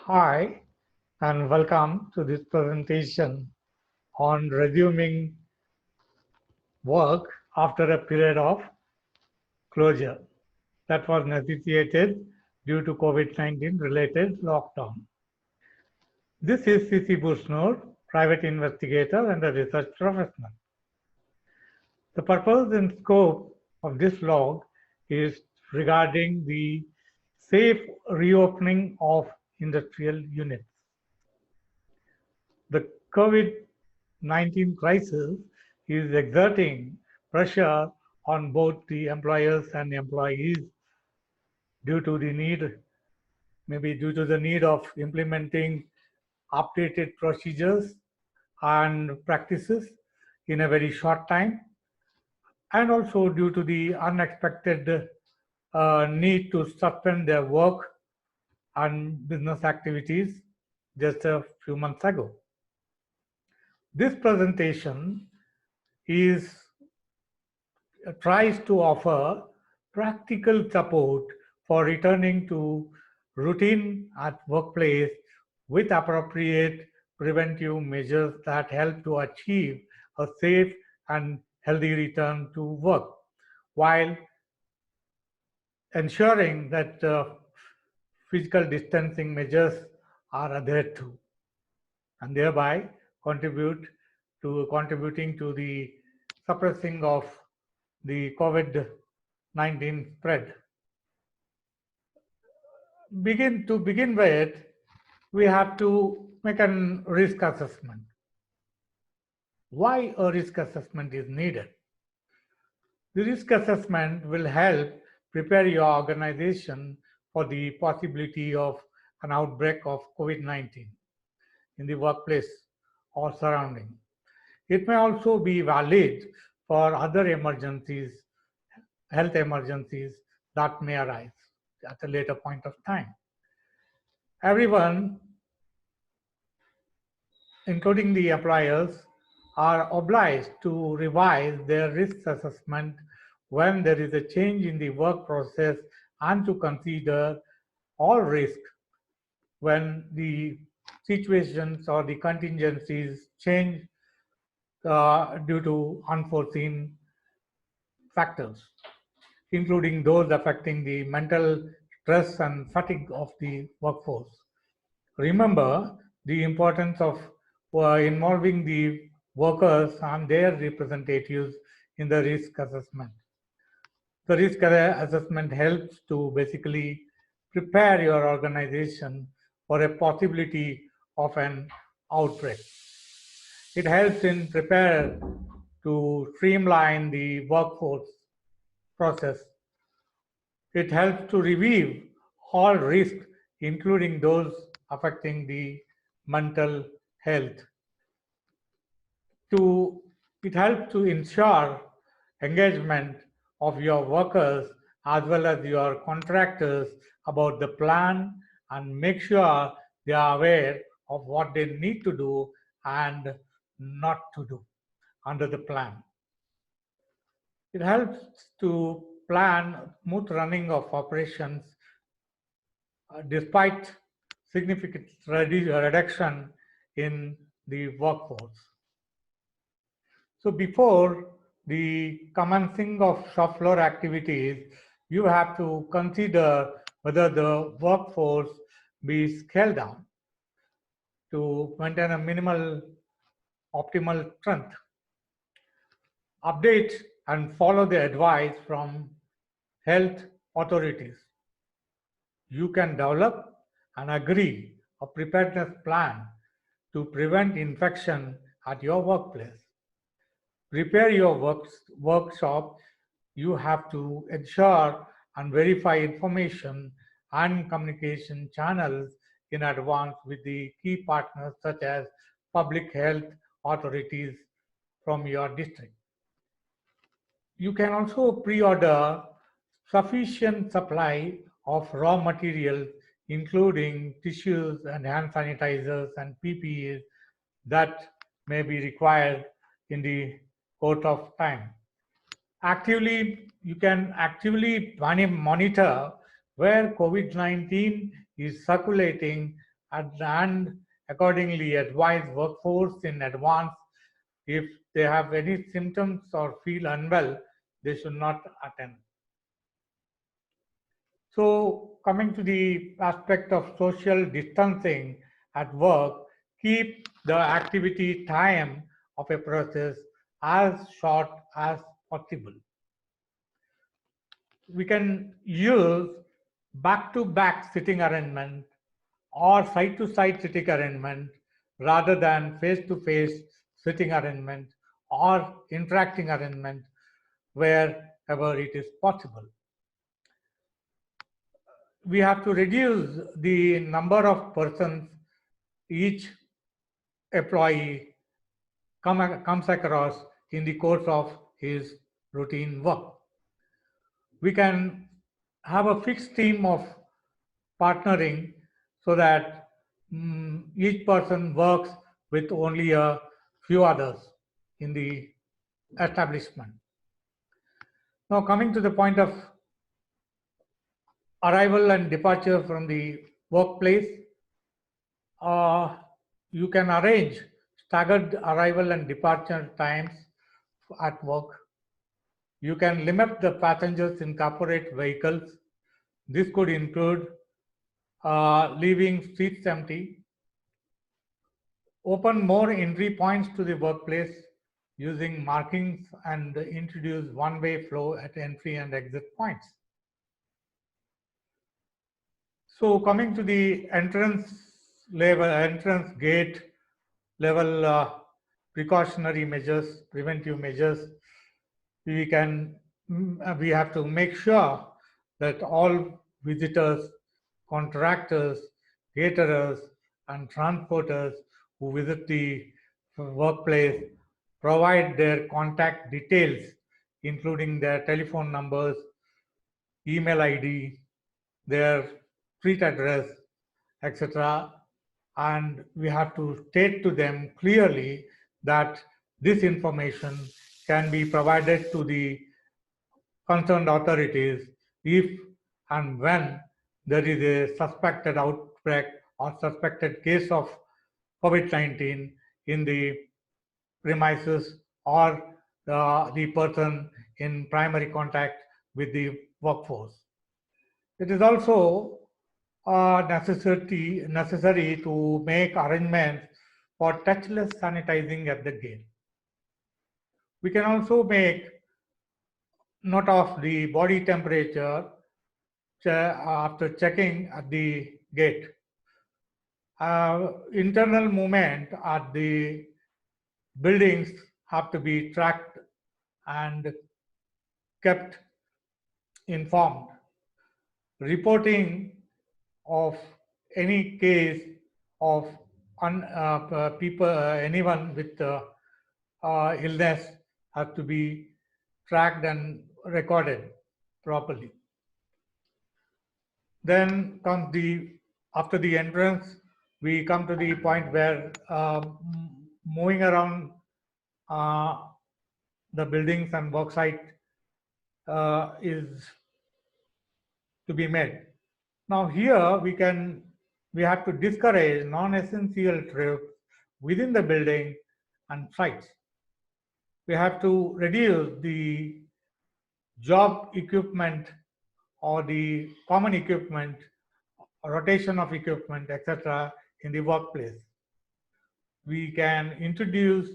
Hi, and welcome to this presentation on resuming work after a period of closure that was necessitated due to COVID-19 related lockdown. This is C.C. Bushnor, private investigator and a research professional. The purpose and scope of this log is regarding the safe reopening of industrial units. The COVID-19 crisis is exerting pressure on both the employers and employees due to the need of implementing updated procedures and practices in a very short time, and also due to the unexpected need to suspend their work and business activities just a few months ago. This presentation is tries to offer practical support for returning to routine at workplace with appropriate preventive measures that help to achieve a safe and healthy return to work while ensuring that physical distancing measures are adhered to and thereby contributing to the suppressing of the COVID-19 spread. To begin with, we have to make a risk assessment. Why a risk assessment is needed? The risk assessment will help prepare your organization for the possibility of an outbreak of COVID-19 in the workplace or surrounding. It may also be valid for other emergencies, health emergencies that may arise at a later point of time. Everyone, including the employers, are obliged to revise their risk assessment when there is a change in the work process and to consider all risk when the situations or the contingencies change due to unforeseen factors, including those affecting the mental stress and fatigue of the workforce. Remember the importance of involving the workers and their representatives in the risk assessment. The risk assessment helps to basically prepare your organization for a possibility of an outbreak. It helps in prepare to streamline the workforce process. It helps to review all risks, including those affecting the mental health. It helps to ensure engagement of your workers as well as your contractors about the plan and make sure they are aware of what they need to do and not to do under the plan. It helps to plan smooth running of operations despite significant reduction in the workforce. So before the commencing of shop floor activities, you have to consider whether the workforce be scaled down to maintain a minimal optimal strength. Update and follow the advice from health authorities. You can develop and agree a preparedness plan to prevent infection at your workplace. Prepare your workshop. You have to ensure and verify information and communication channels in advance with the key partners such as public health authorities from your district. You can also pre-order sufficient supply of raw materials, including tissues and hand sanitizers and PPEs that may be required in the course of time. You can actively monitor where COVID-19 is circulating and accordingly advise workforce in advance. If they have any symptoms or feel unwell, they should not attend. So coming to the aspect of social distancing at work, keep the activity time of a process as short as possible. We can use back-to-back sitting arrangement or side-to-side sitting arrangement rather than face-to-face sitting arrangement or interacting arrangement wherever it is possible. We have to reduce the number of persons each employee comes across in the course of his routine work. We can have a fixed team of partnering so that each person works with only a few others in the establishment. Now coming to the point of arrival and departure from the workplace, you can arrange staggered arrival and departure times at work. You can limit the passengers in corporate vehicles. This could include leaving seats empty, open more entry points to the workplace using markings, and introduce one-way flow at entry and exit points. So coming to the entrance gate level precautionary measures, preventive measures, we have to make sure that all visitors, contractors, caterers, and transporters who visit the workplace provide their contact details, including their telephone numbers, email ID, their street address, etc. And we have to state to them clearly that this information can be provided to the concerned authorities if and when there is a suspected outbreak or suspected case of COVID-19 in the premises or the person in primary contact with the workforce. It is also necessary to make arrangements for touchless sanitizing at the gate. We can also make note of the body temperature after checking at the gate. Internal movement at the buildings have to be tracked and kept informed. Reporting of any case of anyone with illness have to be tracked and recorded properly. Then comes after the entrance, we come to the point where moving around the buildings and work site is to be made. Now here we have to discourage non-essential trips within the building and sites. We have to reduce the job equipment or the common equipment, rotation of equipment, etc. in the workplace. We can introduce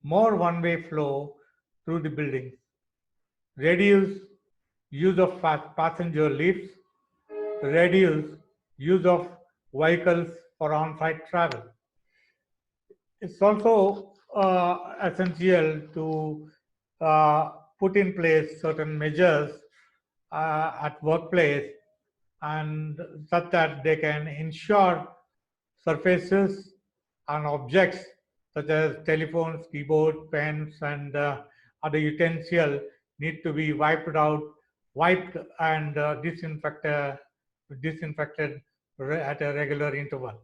more one-way flow through the buildings, reduce use of passenger lifts, reduce use of vehicles for on-site travel. It's also essential to put in place certain measures at workplace and such that they can ensure surfaces and objects such as telephones, keyboard, pens, and other utensils need to be wiped and disinfected at a regular interval.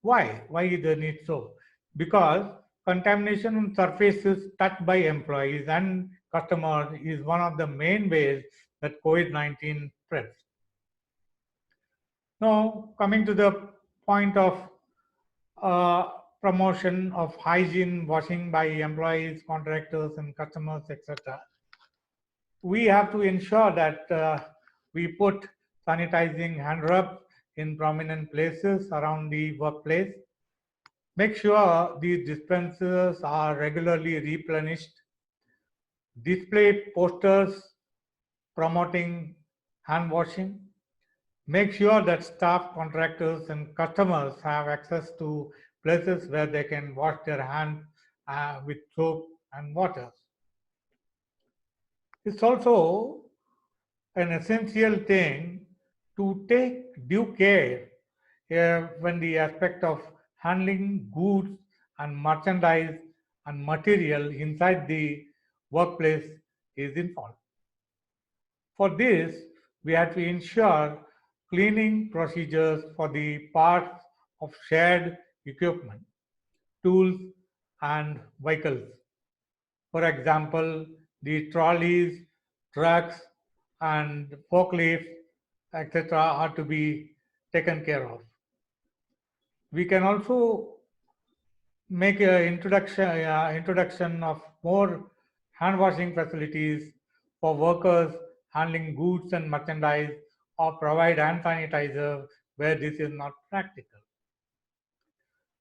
Why? Why is the need so? Because contamination on surfaces touched by employees and customers is one of the main ways that COVID-19 spreads. Now, coming to the point of promotion of hygiene, washing by employees, contractors, and customers, etc. We have to ensure that we put sanitizing hand rubs in prominent places around the workplace. Make sure these dispensers are regularly replenished. Display posters promoting hand washing. Make sure that staff, contractors, and customers have access to places where they can wash their hands with soap and water. It's also an essential thing to take due care when the aspect of handling goods and merchandise and material inside the workplace is involved. For this, we have to ensure cleaning procedures for the parts of shared equipment, tools, and vehicles. For example, the trolleys, trucks, and forklifts, etc., are to be taken care of. We can also make an introduction of more hand washing facilities for workers handling goods and merchandise, or provide hand sanitizer where this is not practical.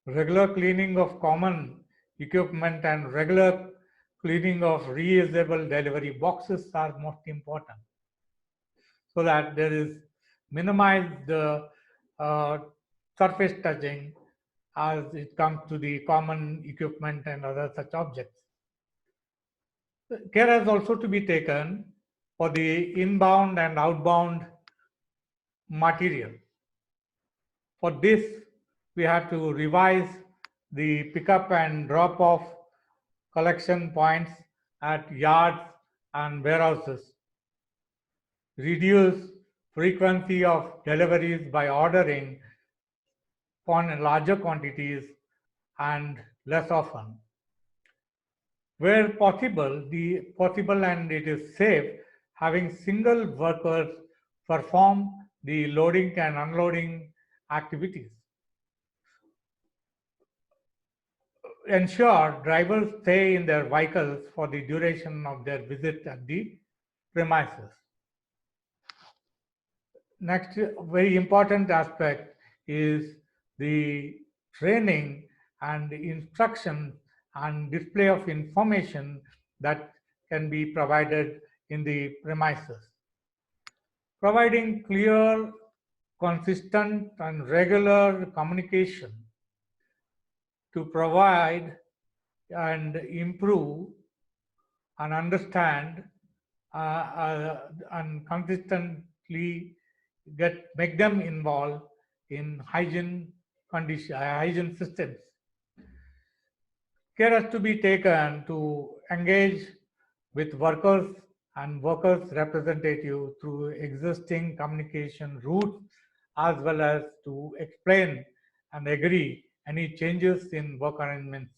Regular cleaning of common equipment and regular cleaning of reusable delivery boxes are most important, so that there is minimized surface touching as it comes to the common equipment and other such objects. Care has also to be taken for the inbound and outbound material. For this, we have to revise the pickup and drop off collection points at yards and warehouses, reduce frequency of deliveries by ordering on larger quantities and less often. Where possible, and it is safe, having single workers perform the loading and unloading activities. Ensure drivers stay in their vehicles for the duration of their visit at the premises. Next, very important aspect is the training and instruction and display of information that can be provided in the premises. Providing clear, consistent, and regular communication to provide and improve and understand and consistently make them involved in hygiene systems. Care has to be taken to engage with workers and workers' representative through existing communication routes, as well as to explain and agree any changes in work arrangements.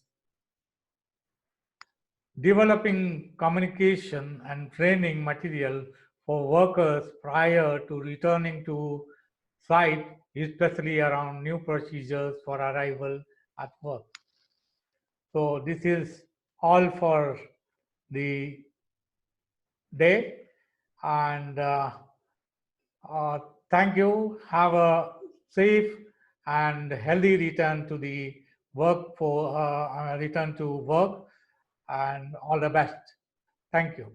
Developing communication and training material for workers prior to returning to site, especially around new procedures for arrival at work. So this is all for the day, and thank you. Have a safe and healthy return to the work and all the best. Thank you.